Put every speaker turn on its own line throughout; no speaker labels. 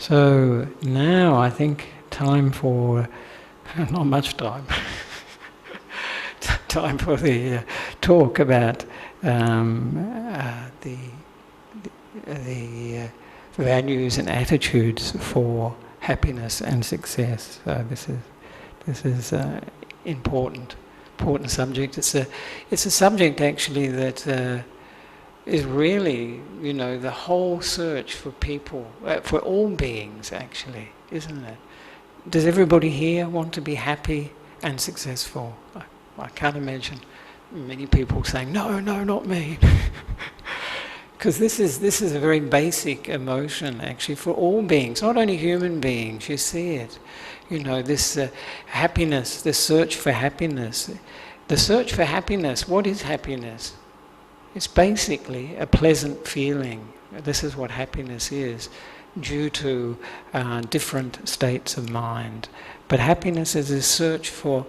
So now I think time for, not much time, time for the talk about the values and attitudes for happiness and success. So this is important subject. It's a subject actually that is really, the whole search for people, for all beings actually, isn't it? Does everybody here want to be happy and successful? I can't imagine many people saying, no, not me. Because this is a very basic emotion actually for all beings, not only human beings. You see it, this happiness, this search for happiness. The search for happiness, what is happiness? It's basically a pleasant feeling. This is what happiness is, due to different states of mind. But happiness is a search for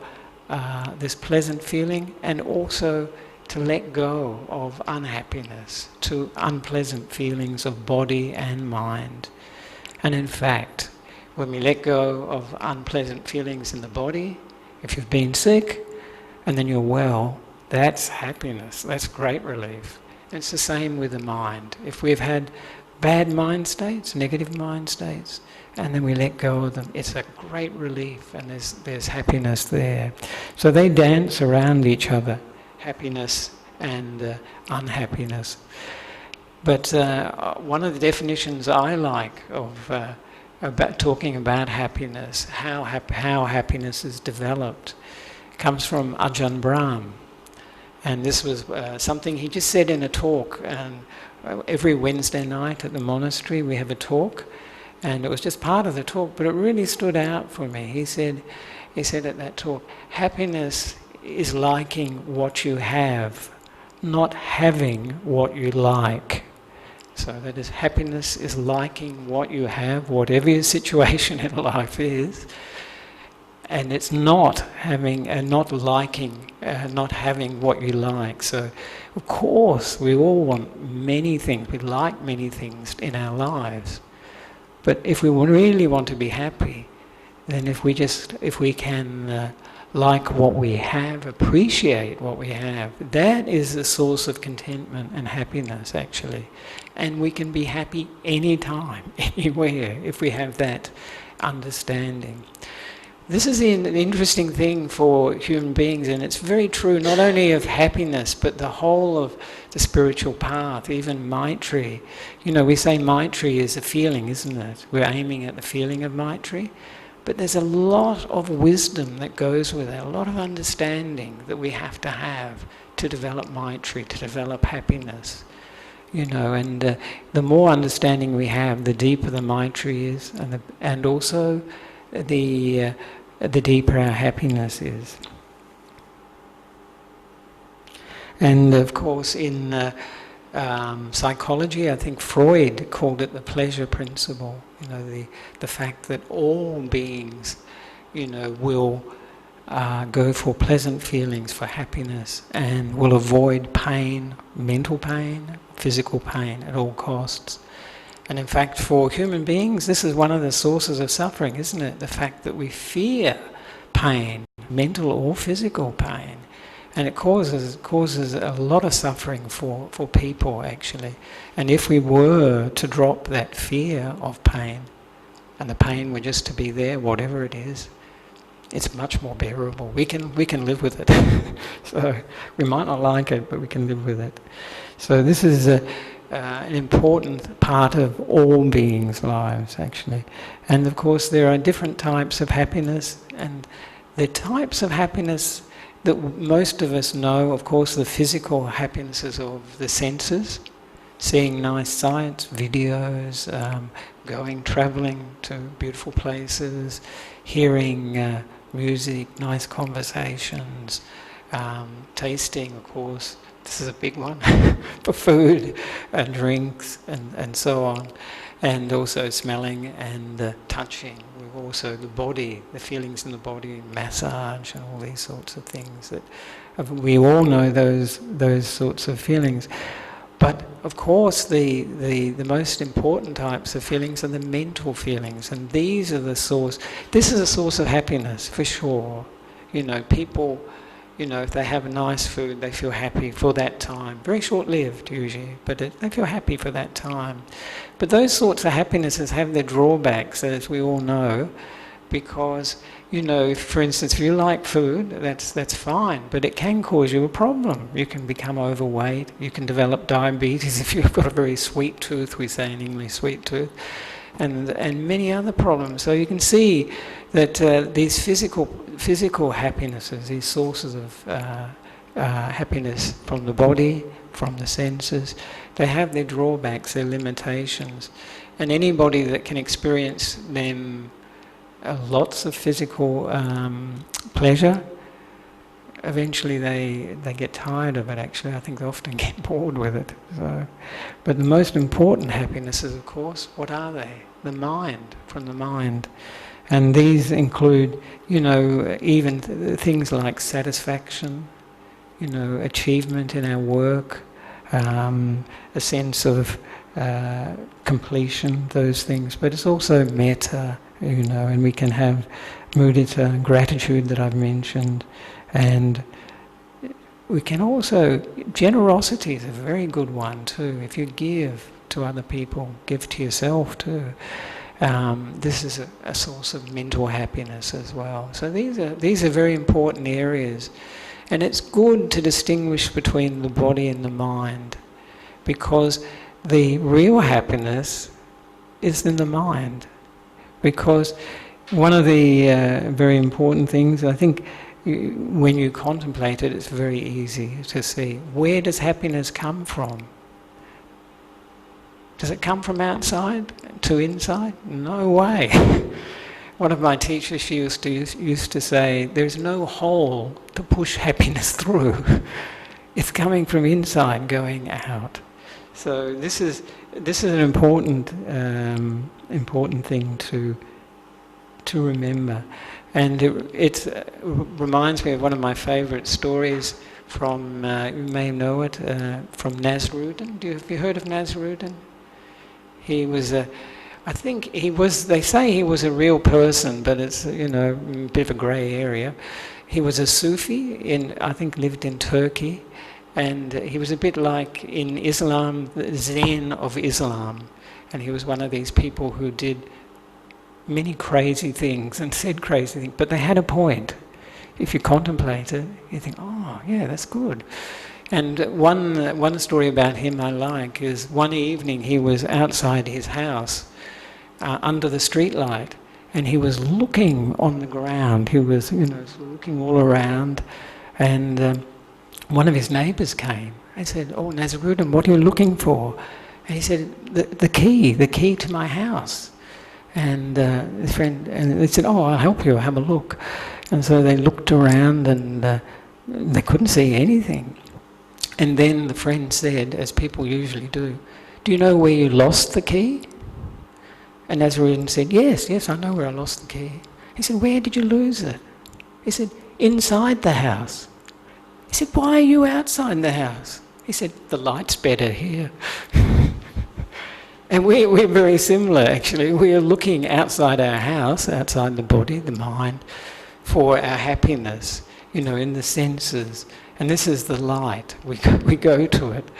this pleasant feeling, and also to let go of unhappiness, to unpleasant feelings of body and mind. And in fact, when we let go of unpleasant feelings in the body, if you've been sick and then you're well, that's happiness, that's great relief. It's the same with the mind. If we've had bad mind states, negative mind states, and then we let go of them, it's a great relief, and there's happiness there. So they dance around each other, happiness and unhappiness. But one of the definitions I like of about talking about happiness, how happiness is developed, comes from Ajahn Brahm. And this was something he just said in a talk. And every Wednesday night at the monastery we have a talk, and it was just part of the talk, but it really stood out for me. He said at that talk, happiness is liking what you have, not having what you like. So that is, happiness is liking what you have, whatever your situation in life is, and it's not having and not liking, not having what you like. So, of course, we all want many things. We like many things in our lives. But if we really want to be happy, then if we can like what we have, appreciate what we have, that is a source of contentment and happiness, actually. And we can be happy anytime, anywhere, if we have that understanding. This is an interesting thing for human beings, and it's very true not only of happiness, but the whole of the spiritual path, even Maitri. We say Maitri is a feeling, isn't it? We're aiming at the feeling of Maitri. But there's a lot of wisdom that goes with it, a lot of understanding that we have to develop Maitri, to develop happiness. And the more understanding we have, the deeper the Maitri is, and also the deeper our happiness is. And of course in psychology, I think Freud called it the pleasure principle. The fact that all beings, will go for pleasant feelings, for happiness, and will avoid pain, mental pain, physical pain at all costs. And in fact, for human beings, this is one of the sources of suffering, isn't it? The fact that we fear pain, mental or physical pain. And it causes a lot of suffering for people, actually. And if we were to drop that fear of pain, and the pain were just to be there, whatever it is, it's much more bearable. We can live with it. So we might not like it, but we can live with it. So this is an important part of all beings' lives, actually. And of course there are different types of happiness, and the types of happiness that most of us know, of course, the physical happinesses of the senses, seeing nice sights, videos, travelling to beautiful places, hearing music, nice conversations, tasting, of course. This is a big one for food and drinks and so on, and also smelling and touching. We've also the body, the feelings in the body, massage and all these sorts of things that we all know those sorts of feelings. But of course, the most important types of feelings are the mental feelings, and these are the source. This is a source of happiness for sure. People, if they have a nice food, they feel happy for that time. Very short-lived usually, but they feel happy for that time. But those sorts of happinesses have their drawbacks, as we all know, because for instance, if you like food, that's fine, but it can cause you a problem. You can become overweight, you can develop diabetes if you've got a very sweet tooth, we say in English, sweet tooth, and many other problems. So you can see that these physical happinesses, these sources of happiness from the body, from the senses, they have their drawbacks, their limitations, and anybody that can experience them lots of physical pleasure, eventually they get tired of it. Actually, I think they often get bored with it. But the most important happinesses, of course, what are they? The mind, from the mind. And these include, even things like satisfaction, achievement in our work, a sense of completion, those things. But it's also metta, and we can have mudita, gratitude that I've mentioned, and we can also, generosity is a very good one too. If you give to other people, give to yourself too. This is a source of mental happiness as well. So these are very important areas, and it's good to distinguish between the body and the mind, because the real happiness is in the mind. Because one of the very important things, I think, when you contemplate it, it's very easy to see, where does happiness come from? Does it come from outside to inside? No way. One of my teachers, she used to say, there's no hole to push happiness through. It's coming from inside, going out. So this is an important thing to remember, and it reminds me of one of my favourite stories from you may know it, from Nasruddin. Have you heard of Nasruddin? He was I think he was. They say he was a real person, but it's a bit of a grey area. He was a Sufi I think lived in Turkey. And he was a bit like, in Islam, the Zen of Islam. And he was one of these people who did many crazy things and said crazy things, but they had a point. If you contemplate it, you think, oh, yeah, that's good. And one story about him I like is one evening he was outside his house under the streetlight, and he was looking on the ground. He was, looking all around, and one of his neighbours came and said, "Oh, Nasruddin, what are you looking for?" And he said, the key to my house. And his friend, and they said, "Oh, I'll help you, have a look." And so they looked around, and they couldn't see anything. And then the friend said, as people usually do, "Do you know where you lost the key?" And Nasruddin said, yes, I know where I lost the key. He said, "Where did you lose it?" He said, "Inside the house." He said, "Why are you outside the house?" He said, "The light's better here." And we're very similar, actually. We are looking outside our house, outside the body, the mind, for our happiness, in the senses. And this is the light. We go to it.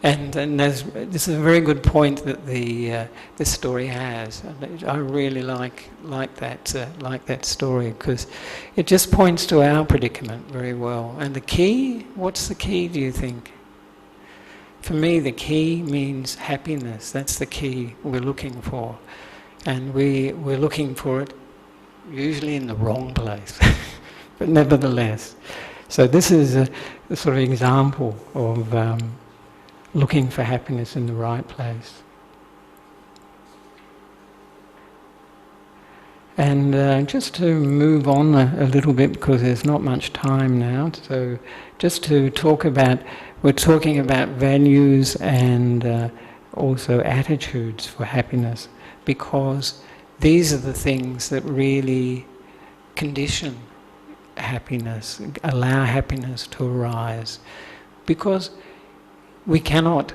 And this is a very good point that this story has. I really like that story, because it just points to our predicament very well. And the key, what's the key, do you think? For me, the key means happiness. That's the key we're looking for. And we're looking for it usually in the wrong place, but nevertheless. So this is a sort of example of looking for happiness in the right place. And just to move on a little bit, because there's not much time now, so just to talk about, we're talking about values and also attitudes for happiness, because these are the things that really condition happiness, allow happiness to arise. Because we cannot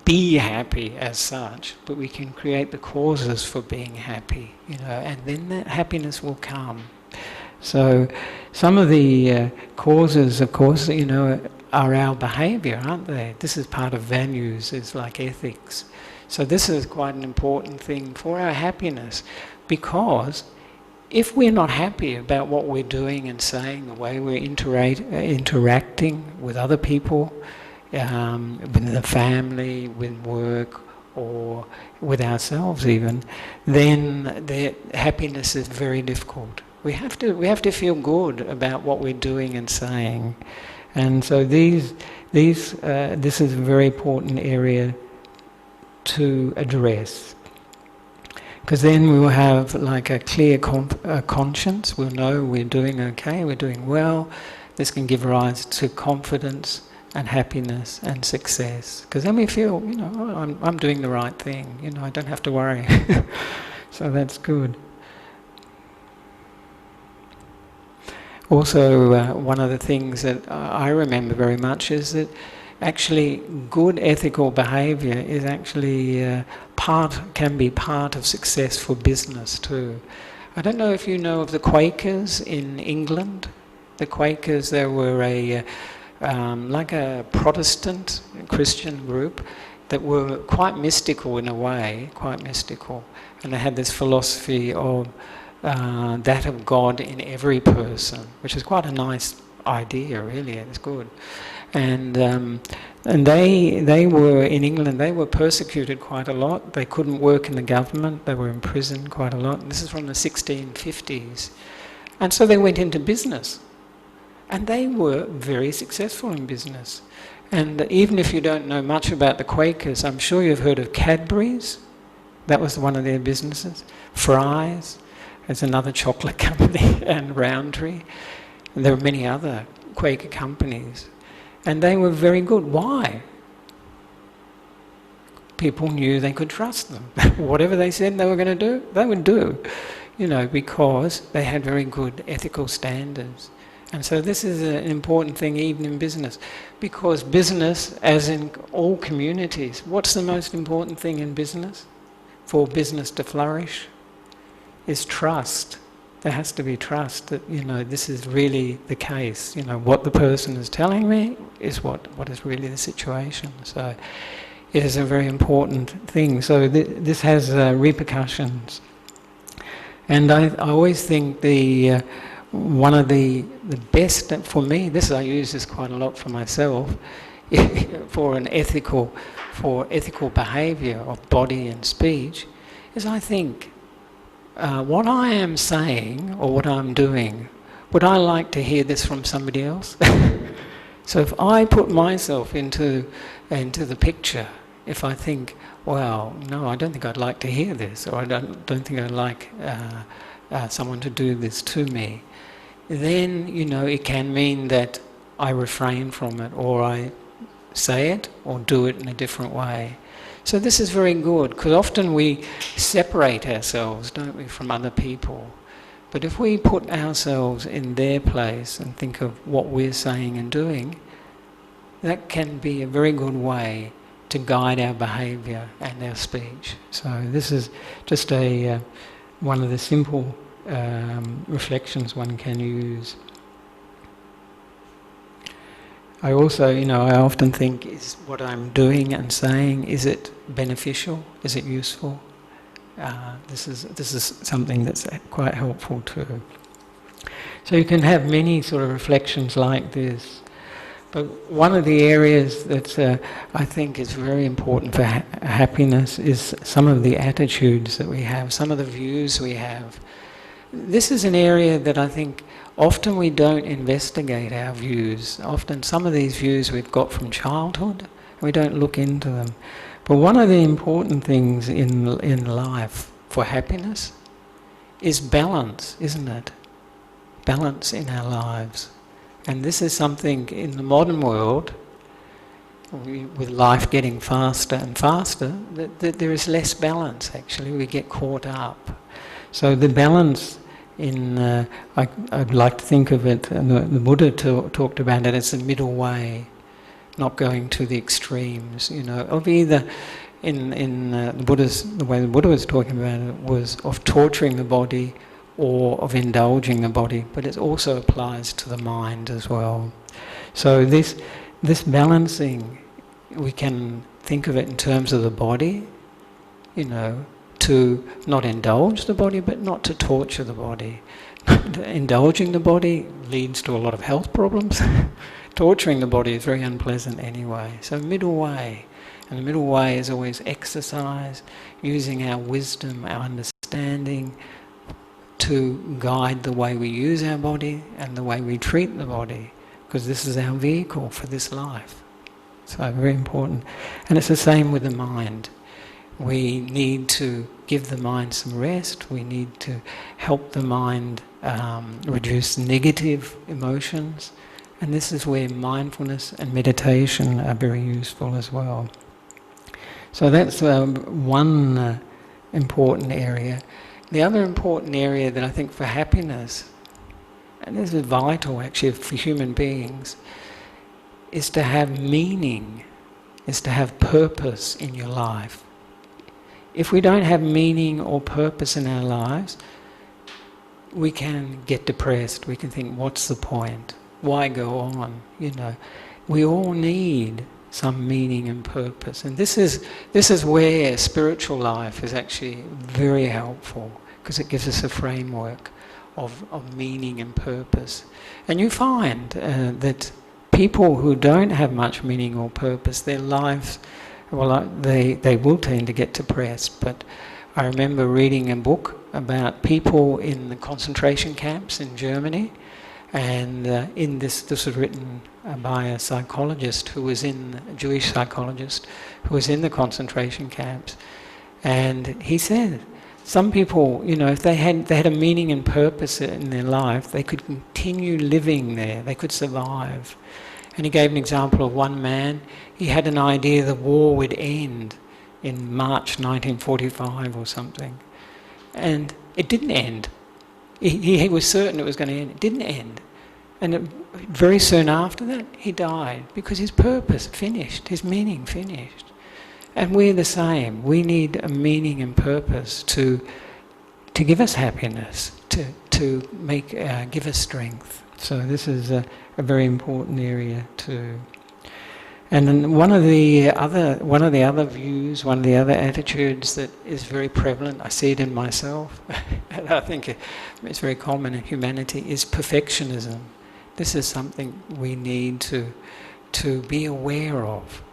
be happy as such, but we can create the causes for being happy, and then that happiness will come. So some of the causes, of course, are our behaviour, aren't they? This is part of values, it's like ethics. So this is quite an important thing for our happiness, because if we're not happy about what we're doing and saying, the way we're interacting with other people, with the family, with work, or with ourselves even, then the happiness is very difficult. We have to feel good about what we're doing and saying, and so this is a very important area to address. Because then we will have like a clear conscience. We'll know we're doing okay, we're doing well. This can give rise to confidence and happiness and success. Because then we feel, I'm doing the right thing. I don't have to worry. So that's good. Also, one of the things that I remember very much is that actually good ethical behaviour is actually can be part of success for business too. I don't know if you know of the Quakers in England. The Quakers, they were like a Protestant Christian group that were quite mystical in a way, and they had this philosophy of that of God in every person, which is quite a nice idea, really. It's good. And they were in England. They were persecuted quite a lot. They couldn't work in the government. They were imprisoned quite a lot. This is from the 1650s, and so they went into business, and they were very successful in business. And even if you don't know much about the Quakers, I'm sure you've heard of Cadbury's. That was one of their businesses. Fry's, there's another chocolate company, and Roundtree. And there were many other Quaker companies. And they were very good. Why? People knew they could trust them. Whatever they said they were going to do, they would do. Because they had very good ethical standards. And so this is an important thing even in business. Because business, as in all communities, what's the most important thing in business? For business to flourish? Is trust. There has to be trust that, this is really the case. What the person is telling me is what is really the situation. So it is a very important thing. So this has repercussions. And I always think one of the best, for me, I use this quite a lot for myself, for ethical behaviour of body and speech, is I think, what I am saying or what I'm doing, would I like to hear this from somebody else? So if I put myself into the picture, if I think, well, no, I don't think I'd like to hear this, or I don't think I'd like someone to do this to me, then, it can mean that I refrain from it, or I say it or do it in a different way. So this is very good, because often we separate ourselves, don't we, from other people. But if we put ourselves in their place and think of what we're saying and doing, that can be a very good way to guide our behaviour and our speech. So this is just one of the simple reflections one can use. I also, I often think, is what I'm doing and saying, is it beneficial? Is it useful? This is something that's quite helpful too. So you can have many sort of reflections like this. But one of the areas that I think is very important for happiness is some of the attitudes that we have, some of the views we have. This is an area that I think often we don't investigate our views. Often some of these views we've got from childhood, and we don't look into them. But one of the important things in life for happiness is balance, isn't it? Balance in our lives. And this is something in the modern world, with life getting faster and faster, that there is less balance actually. We get caught up. So the balance I'd like to think of it, and the Buddha talked about it as the middle way. not going to the extremes, of either the way the Buddha was talking about it was of torturing the body or of indulging the body, but it also applies to the mind as well. So this balancing, we can think of it in terms of the body, to not indulge the body, but not to torture the body. Indulging the body leads to a lot of health problems. Torturing the body is very unpleasant anyway. So middle way. And the middle way is always exercise, using our wisdom, our understanding to guide the way we use our body and the way we treat the body, because this is our vehicle for this life. So very important. And it's the same with the mind. We need to give the mind some rest. We need to help the mind reduce negative emotions. And this is where mindfulness and meditation are very useful as well. So that's one important area. The other important area that I think for happiness, and this is vital actually for human beings, is to have meaning, is to have purpose in your life. If we don't have meaning or purpose in our lives, we can get depressed. We can think, what's the point? Why go on? We all need some meaning and purpose. And this is where spiritual life is actually very helpful, because it gives us a framework of meaning and purpose. And you find that people who don't have much meaning or purpose, their lives, they will tend to get depressed. But I remember reading a book about people in the concentration camps in Germany, and this was written by a psychologist a Jewish psychologist who was in the concentration camps, and he said some people, if they had a meaning and purpose in their life, they could continue living there, they could survive. And he gave an example of one man. He had an idea the war would end in March 1945 or something, and it didn't end. He was certain it was going to end. It didn't end. And very soon after that, he died, because his purpose finished, his meaning finished. And we're the same. We need a meaning and purpose to give us happiness, to give us strength. So this is a very important area too. And then one of the other views, one of the other attitudes that is very prevalent, I see it in myself, and I think it's very common in humanity, is perfectionism. This is something we need to be aware of,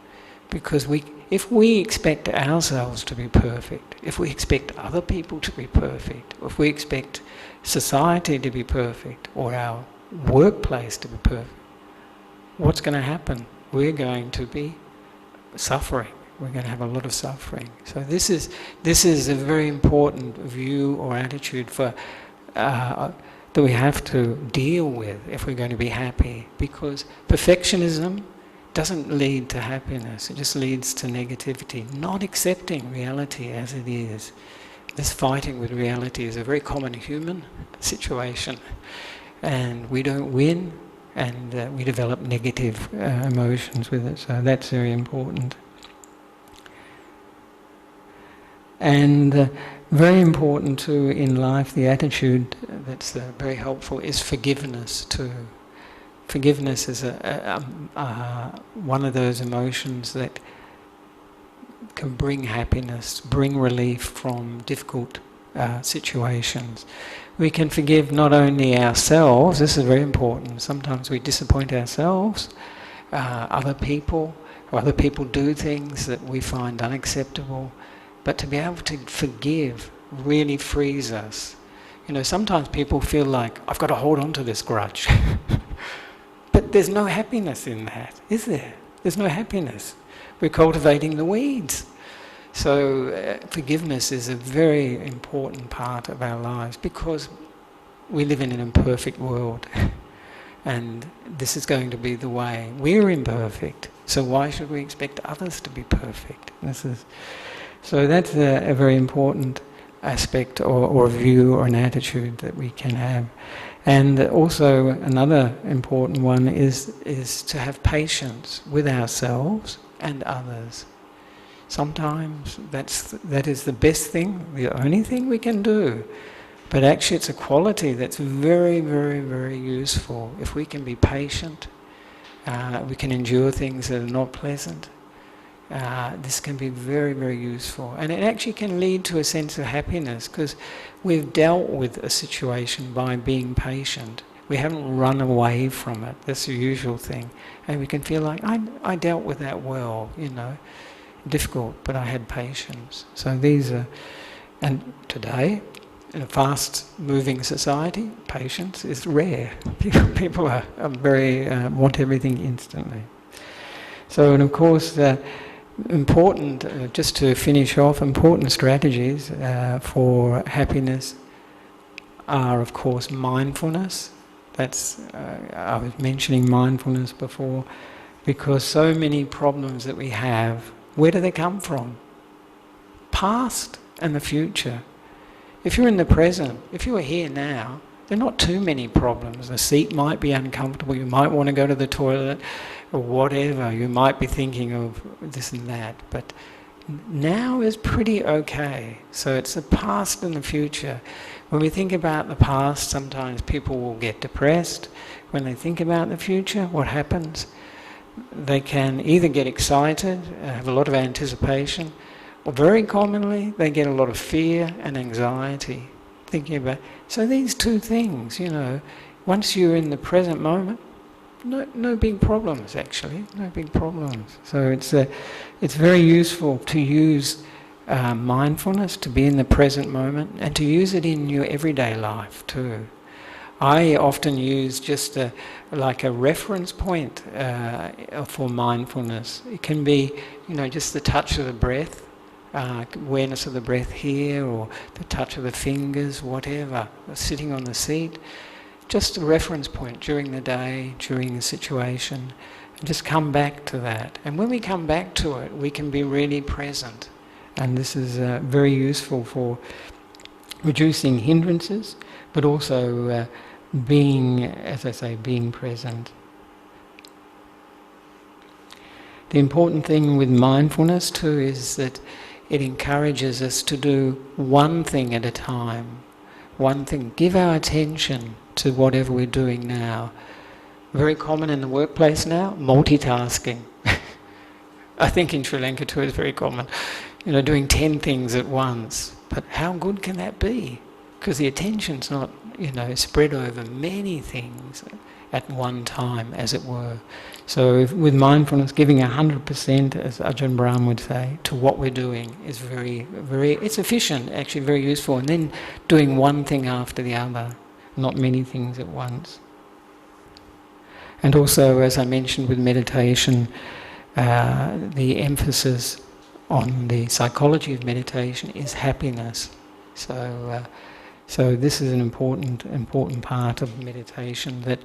because if we expect ourselves to be perfect, if we expect other people to be perfect, if we expect society to be perfect, or our workplace to be perfect, what's going to happen? We're going to be suffering. We're going to have a lot of suffering. So this is a very important view or attitude that we have to deal with if we're going to be happy, because perfectionism doesn't lead to happiness. It just leads to negativity, not accepting reality as it is. This fighting with reality is a very common human situation, and we don't win, and we develop negative emotions with it. So that's very important. And very important too in life, the attitude that's very helpful is forgiveness too. Forgiveness is one of those emotions that can bring happiness, bring relief from difficult situations. We can forgive not only ourselves, this is very important, sometimes we disappoint ourselves, other people do things that we find unacceptable, but to be able to forgive really frees us. Sometimes people feel like, I've got to hold on to this grudge. But there's no happiness in that, is there? There's no happiness. We're cultivating the weeds. So forgiveness is a very important part of our lives, because we live in an imperfect world. And this is going to be the way. We're imperfect, so why should we expect others to be perfect? So that's a very important aspect or view or an attitude that we can have. And also another important one is to have patience with ourselves and others. Sometimes that is the best thing, the only thing we can do. But actually it's a quality that's very, very, very useful. If we can be patient, we can endure things that are not pleasant. This can be very, very useful. And it actually can lead to a sense of happiness because we've dealt with a situation by being patient. We haven't run away from it. That's the usual thing. And we can feel like, I dealt with that well, difficult, but I had patience. So these are, and today, in a fast-moving society, patience is rare. People are very, want everything instantly. So, and of course, important, just to finish off, important strategies for happiness are, of course, mindfulness. That's, I was mentioning mindfulness before, because so many problems that we have, where do they come from? Past and the future. If you're in the present, if you are here now, there are not too many problems. The seat might be uncomfortable, you might want to go to the toilet, or whatever, you might be thinking of this and that, but now is pretty okay. So it's the past and the future. When we think about the past, sometimes people will get depressed. When they think about the future, what happens? They can either get excited, have a lot of anticipation, or very commonly they get a lot of fear and anxiety thinking about. So these two things, once you're in the present moment, no big problems actually, no big problems. So it's very useful to use mindfulness, to be in the present moment, and to use it in your everyday life too. I often use just like a reference point for mindfulness. It can be, just the touch of the breath, awareness of the breath here, or the touch of the fingers, whatever, sitting on the seat. Just a reference point during the day, during the situation, and just come back to that. And when we come back to it, we can be really present. And this is very useful for reducing hindrances, but also being, as I say, being present. The important thing with mindfulness too is that it encourages us to do one thing at a time. One thing. Give our attention to whatever we're doing now. Very common in the workplace now, multitasking. I think in Sri Lanka too it's very common. Doing 10 things at once. But how good can that be? Because the attention's not, spread over many things at one time, as it were. So with mindfulness, giving 100%, as Ajahn Brahm would say, to what we're doing is very, very, it's efficient, actually very useful. And then doing one thing after the other, not many things at once. And also, as I mentioned with meditation, the emphasis on the psychology of meditation is happiness. So this is an important part of meditation, that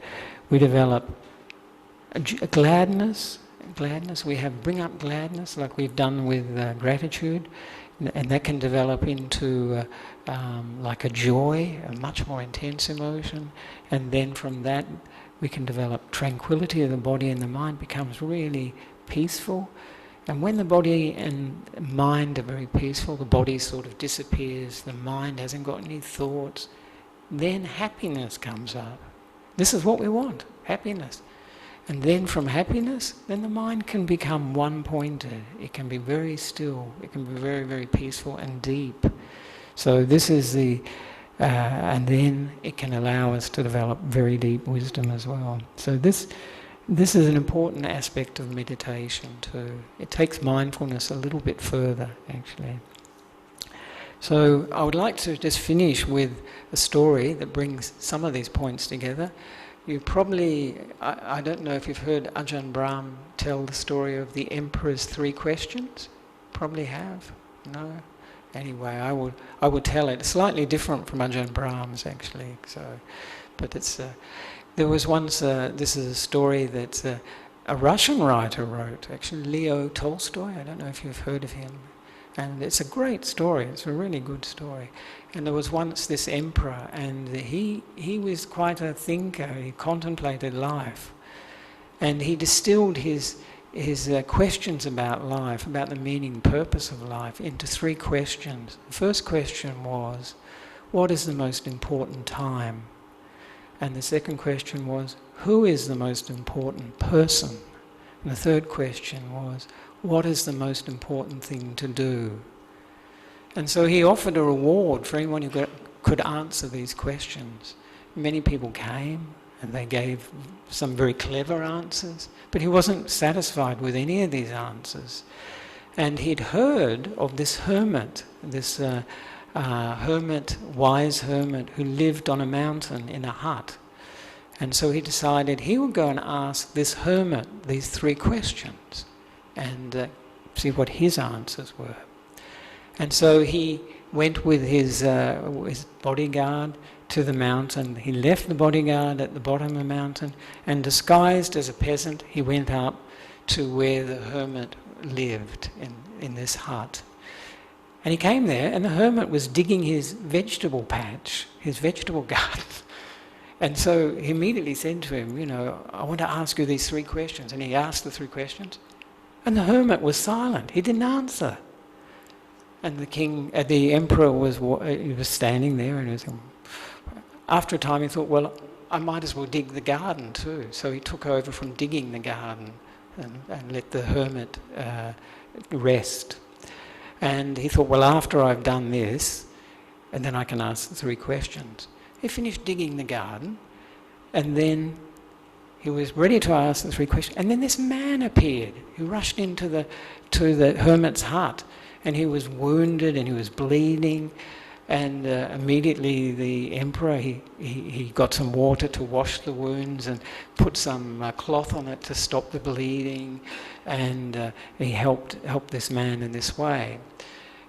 we develop a gladness. We bring up gladness, like we've done with gratitude, and that can develop into like a joy, a much more intense emotion, and then from that we can develop tranquility of the body, and the mind becomes really peaceful. And when the body and mind are very peaceful, the body sort of disappears, the mind hasn't got any thoughts, then happiness comes up. This is what we want, happiness. And then from happiness, then the mind can become one-pointed. It can be very still, it can be very, very peaceful and deep. So this is and then it can allow us to develop very deep wisdom as well. So this is an important aspect of meditation too. It takes mindfulness a little bit further, actually. So I would like to just finish with a story that brings some of these points together. You probably, I don't know if you've heard Ajahn Brahm tell the story of the Emperor's 3 questions. Probably have? No? Anyway, I will tell it. It's slightly different from Ajahn Brahm's, actually. But it's... There was once, this is a story that a Russian writer wrote, actually Leo Tolstoy, I don't know if you've heard of him. And it's a great story, it's a really good story. And there was once this emperor, and he was quite a thinker, he contemplated life. And he distilled his questions about life, about the meaning, purpose of life, into 3 questions. The first question was, what is the most important time? And the second question was, who is the most important person? And the third question was, what is the most important thing to do? And so he offered a reward for anyone who could answer these questions. Many people came and they gave some very clever answers, but he wasn't satisfied with any of these answers. And he'd heard of this hermit, this wise hermit who lived on a mountain in a hut. And so he decided he would go and ask this hermit these 3 questions and see what his answers were. And so he went with his bodyguard to the mountain. He left the bodyguard at the bottom of the mountain, and disguised as a peasant, he went up to where the hermit lived in this hut. And he came there, and the hermit was digging his vegetable patch, his vegetable garden. And so he immediately said to him, I want to ask you these 3 questions. And he asked the 3 questions. And the hermit was silent. He didn't answer. And the emperor was standing there, and after a time he thought, well, I might as well dig the garden too. So he took over from digging the garden and let the hermit rest. And he thought, well, after I've done this, and then I can ask the 3 questions. He finished digging the garden, and then he was ready to ask the 3 questions. And then this man appeared who rushed into the hermit's hut, and he was wounded and he was bleeding. And immediately the emperor, he got some water to wash the wounds and put some cloth on it to stop the bleeding, and he helped this man in this way.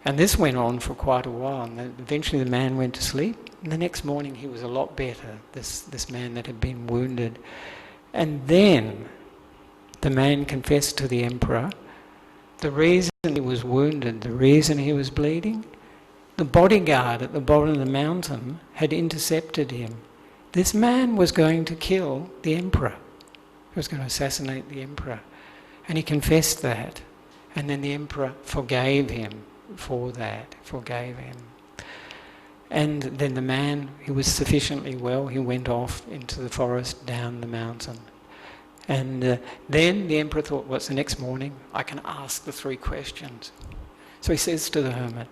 And this went on for quite a while, and eventually the man went to sleep, and the next morning he was a lot better, this man that had been wounded. And then the man confessed to the emperor the reason he was wounded, the reason he was bleeding. The bodyguard at the bottom of the mountain had intercepted him. This man was going to kill the emperor. He was going to assassinate the emperor. And he confessed that. And then the emperor forgave him for that, forgave him. And then the man, he was sufficiently well, he went off into the forest down the mountain. And then the emperor thought, well, it's the next morning, I can ask the 3 questions. So he says to the hermit,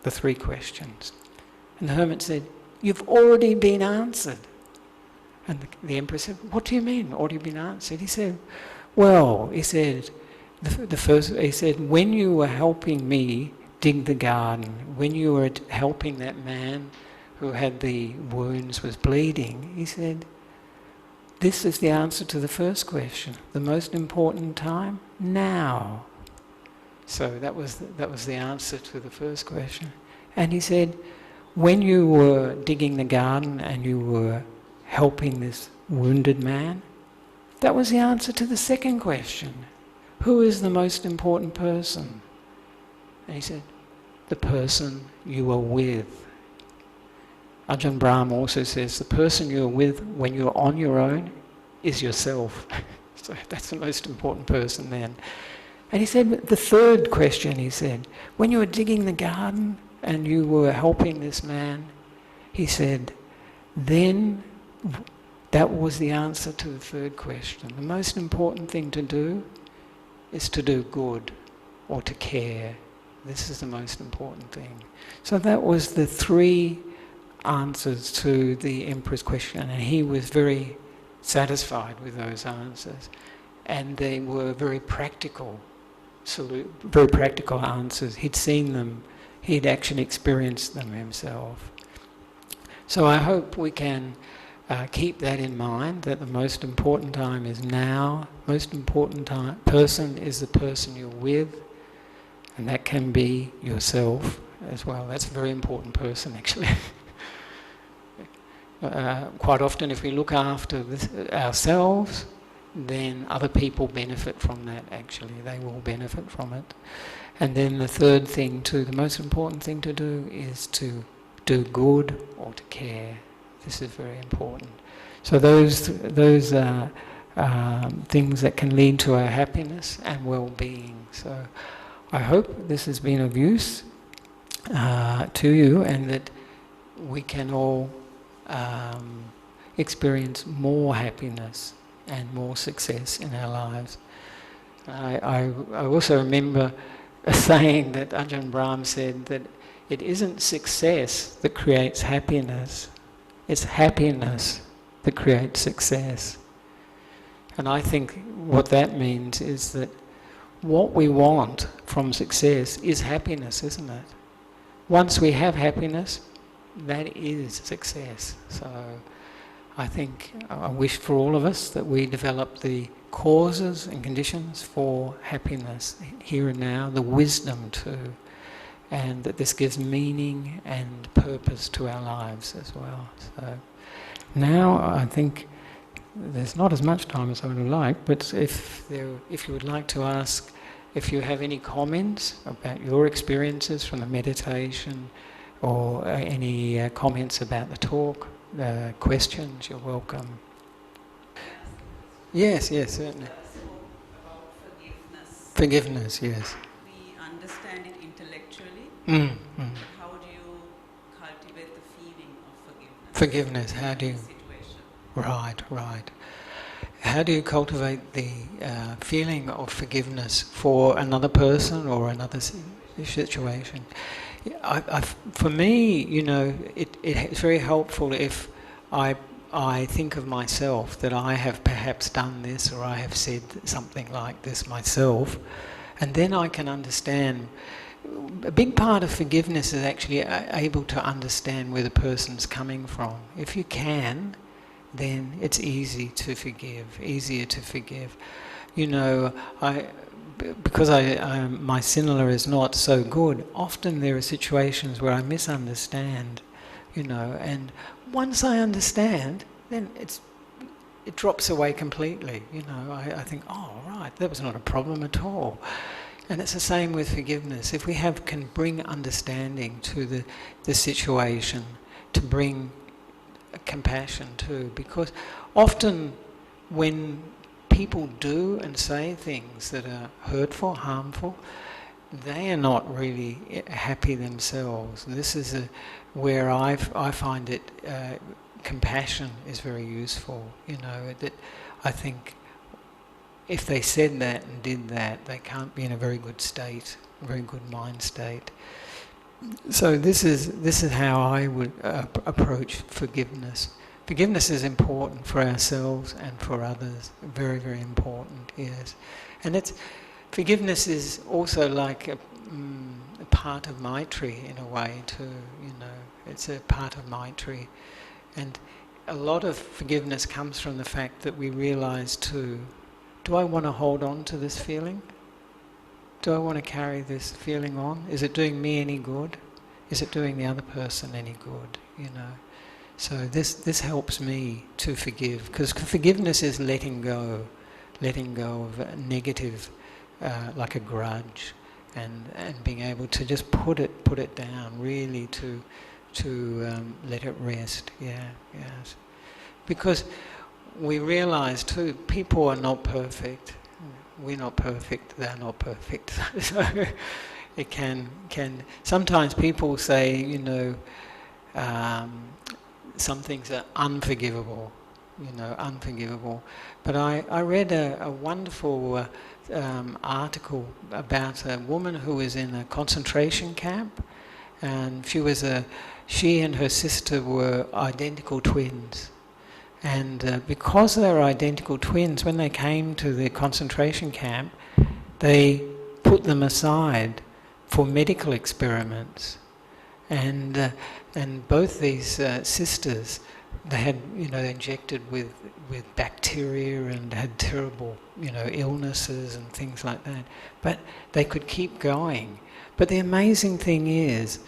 the 3 questions. And the hermit said, you've already been answered. And the emperor said, what do you mean, already been answered? He said, well, he said, when you were helping me dig the garden, when you were helping that man who had the wounds, was bleeding, he said, this is the answer to the first question. The most important time, now. So that was the answer to the first question. And he said, when you were digging the garden and you were helping this wounded man, that was the answer to the second question. Who is the most important person? And he said, the person you are with. Ajahn Brahm also says, the person you're with when you're on your own is yourself. So that's the most important person then. And he said, the third question, he said, when you were digging the garden and you were helping this man, he said, then that was the answer to the third question. The most important thing to do is to do good or to care. This is the most important thing. So that was the 3 answers to the emperor's question, and he was very satisfied with those answers. And they were very practical answers. He'd seen them, he'd actually experienced them himself. So I hope we can keep that in mind, that the most important time is now. Most important person is the person you're with, and that can be yourself as well. That's a very important person, actually. Quite often if we look after ourselves, then other people benefit from that. Actually, they will benefit from it. And then the third thing too, the most important thing to do is to do good or to care. This is very important. So those are things that can lead to our happiness and well-being. So I hope this has been of use to you, and that we can all experience more happiness and more success in our lives. I also remember a saying that Ajahn Brahm said, that it isn't success that creates happiness, it's happiness that creates success. And I think what that means is that what we want from success is happiness, isn't it? Once we have happiness, that is success. So I think, I wish for all of us that we develop the causes and conditions for happiness here and now, the wisdom too, and that this gives meaning and purpose to our lives as well. So now I think there's not as much time as I would like, but if you would like to ask, if you have any comments about your experiences from the meditation, or any comments about the talk, questions, you're welcome. Yes, certainly.
About forgiveness.
Forgiveness, yes.
We understand it intellectually. How do you cultivate the feeling of forgiveness?
Forgiveness, how do you...
Situation?
Right. How do you cultivate the feeling of forgiveness for another person or another situation? For me, it's very helpful if I think of myself that I have perhaps done this, or I have said something like this myself, and then I can understand. A big part of forgiveness is actually able to understand where the person's coming from. If you can, then it's easier to forgive. Because my sinhala is not so good, often there are situations where I misunderstand, and once I understand, then it drops away completely. I think, oh right, that was not a problem at all. And it's the same with forgiveness. If we can bring understanding to the situation, to bring compassion too, because often when people do and say things that are hurtful, harmful, they are not really happy themselves. This is where I find it, compassion is very useful. That I think if they said that and did that, they can't be in a very good state, a very good mind state. So this is how I would approach forgiveness. Forgiveness is important for ourselves and for others. Very, very important, yes. And forgiveness is also like a part of Maitri in a way too, It's a part of Maitri. And a lot of forgiveness comes from the fact that we realise too, do I want to hold on to this feeling? Do I want to carry this feeling on? Is it doing me any good? Is it doing the other person any good, So this helps me to forgive, because forgiveness is letting go of negative, like a grudge, and being able to just put it down, really to let it rest. Yes. Because we realise too, people are not perfect. We're not perfect. They're not perfect. So it can sometimes people say, some things are unforgivable, unforgivable. But I read a wonderful article about a woman who was in a concentration camp, and she and her sister were identical twins. And because they were identical twins, when they came to the concentration camp, they put them aside for medical experiments. And both these sisters, they had, injected with bacteria and had terrible, illnesses and things like that. But they could keep going. But the amazing thing is,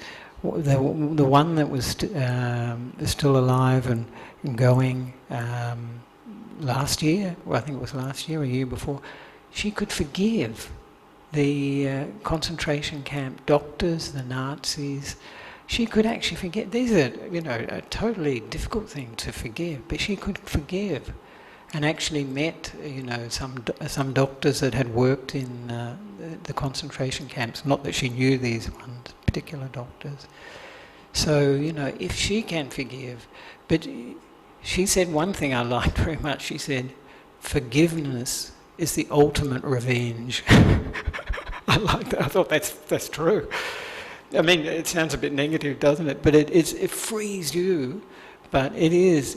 the one that was still alive and going, last year, well, I think it was last year or a year before, she could forgive the concentration camp doctors, the Nazis. She could actually forget. These are, a totally difficult thing to forgive, but she could forgive, and actually met, some doctors that had worked in the concentration camps. Not that she knew these ones, particular doctors. So, if she can forgive, but she said one thing I liked very much. She said, "Forgiveness is the ultimate revenge." I like that. I thought that's true. I mean, it sounds a bit negative, doesn't it? But it frees you. But it is,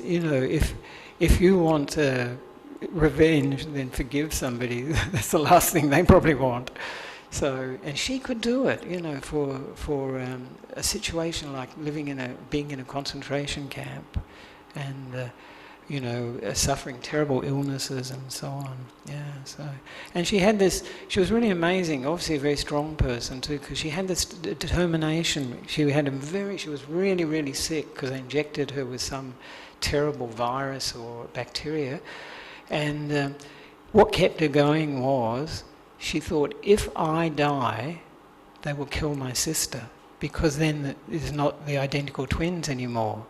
if you want revenge, then forgive somebody. That's the last thing they probably want. So, and she could do it, for a situation like being in a concentration camp, and suffering terrible illnesses and so on. Yeah. So, and she had this. She was really amazing. Obviously, a very strong person too, because she had this determination. She was really, really sick because they injected her with some terrible virus or bacteria, and what kept her going was, she thought, if I die, they will kill my sister, because then it's not the identical twins anymore.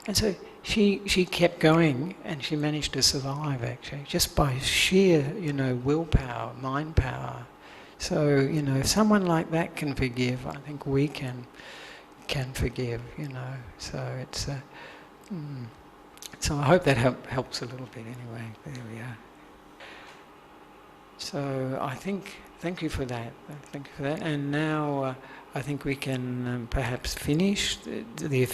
And so she kept going, and she managed to survive, actually, just by sheer, willpower, mind power. So, if someone like that can forgive, I think we can forgive, So it's... So I hope that helps a little bit anyway. There we are. So thank you for that. Thank you for that. And now I think we can perhaps finish the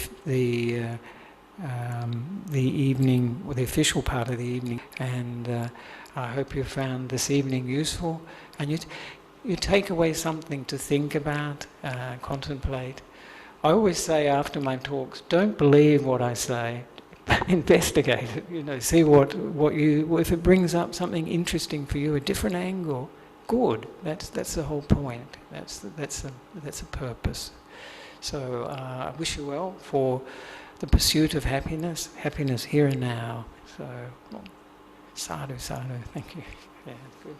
evening, or the official part of the evening. And I hope you found this evening useful. And you take away something to think about, contemplate. I always say after my talks, don't believe what I say. Investigate it, see what you, if it brings up something interesting for you, a different angle, good. That's the whole point. That's the purpose. So I wish you well for the pursuit of happiness here and now. So sadhu, sadhu. Thank you. Yeah, good.